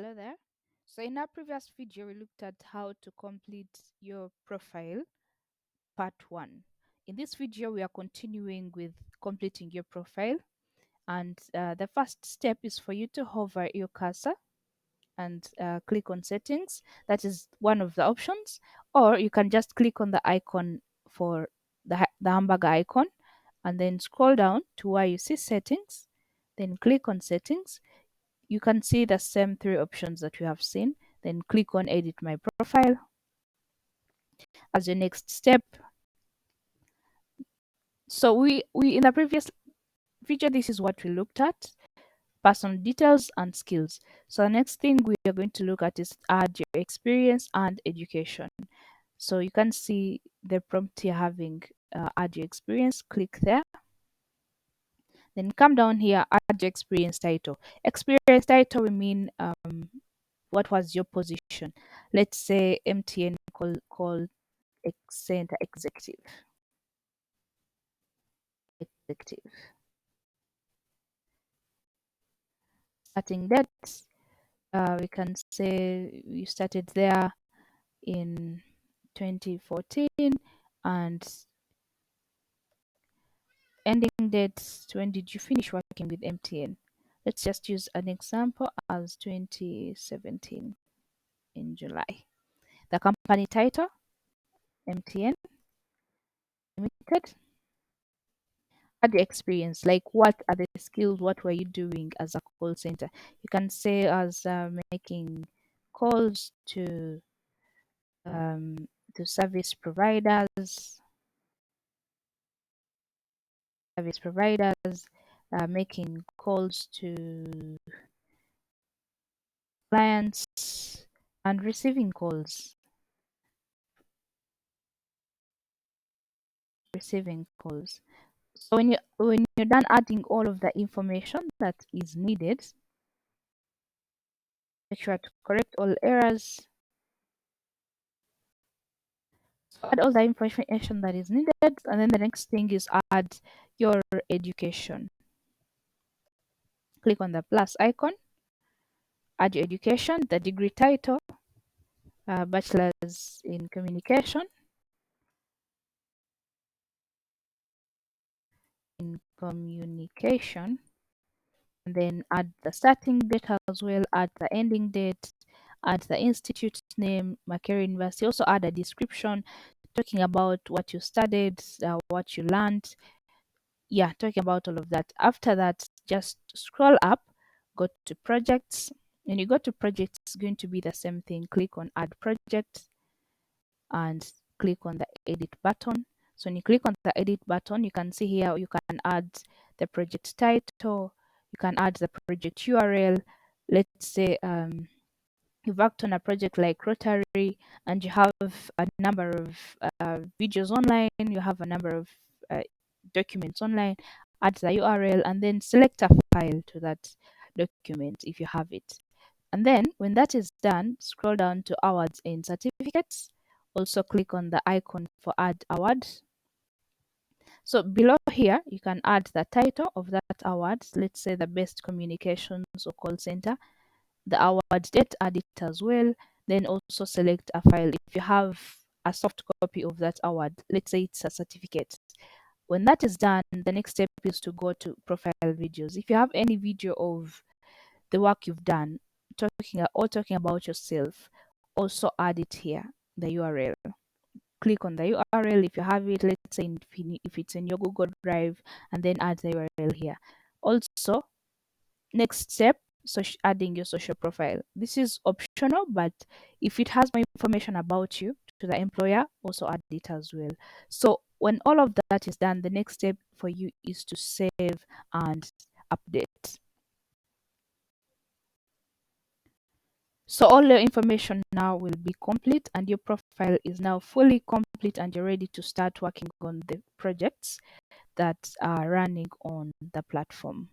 Hello there. So in our previous video, we looked at how to complete your profile, part 1. In this video, we are continuing with completing your profile. And the first step is for you to hover your cursor and click on settings. That is one of the options. Or you can just click on the icon for the hamburger icon and then scroll down to where you see settings. Then click on settings. You can see the same three options that we have seen. Then click on edit my profile as your next step. So we in the previous video, this is what we looked at: personal details and skills. So the next thing we are going to look at is add your experience and education. So you can see the prompt here having add your experience. Click there. Then come down here, add your experience title. Experience title, we mean what was your position. Let's say MTN call center executive. Executive. Starting date, we can say you started there in 2014 and ending date, when did you finish working with MTN? Let's just use an example as 2017 in July. The company title, MTN Limited. Add the experience, like what are the skills, what were you doing as a call center? You can say as making calls um, to service providers, making calls to clients, and receiving calls. So when you're done adding all of the information that is needed, make sure to correct all errors. So add all the information that is needed, and then the next thing is add your education. Click on the plus icon, add your education, the degree title, bachelor's in communication, and then add the starting date as well, add the ending date, add the institute's name, Makerere University. Also add a description talking about what you studied, what you learned. Yeah, talking about all of that. After that, just scroll up, go to projects. When you go to projects, it's going to be the same thing. Click on add project and click on the edit button. So when you click on the edit button, you can see here you can add the project title, you can add the project URL. Let's say you've worked on a project like Rotary and you have a number of videos online, you have a number of uh, documents online, add the URL and then select a file to that document if you have it. And then when that is done, scroll down to awards and certificates. Also click on the icon for add award. So below here, you can add the title of that award. Let's say the best communications or call center. The award date, add it as well. Then also select a file. If you have a soft copy of that award, let's say it's a certificate. When that is done, the next step is to go to profile videos. If you have any video of the work you've done, talking about yourself, also add it here, the URL. Click on the URL if you have it, let's say if it's in your Google Drive, and then add the URL here. Also, next step, so adding your social profile. This is optional, but if it has more information about you to the employer, also add it as well. So when all of that is done, the next step for you is to save and update. So all your information now will be complete and your profile is now fully complete and you're ready to start working on the projects that are running on the platform.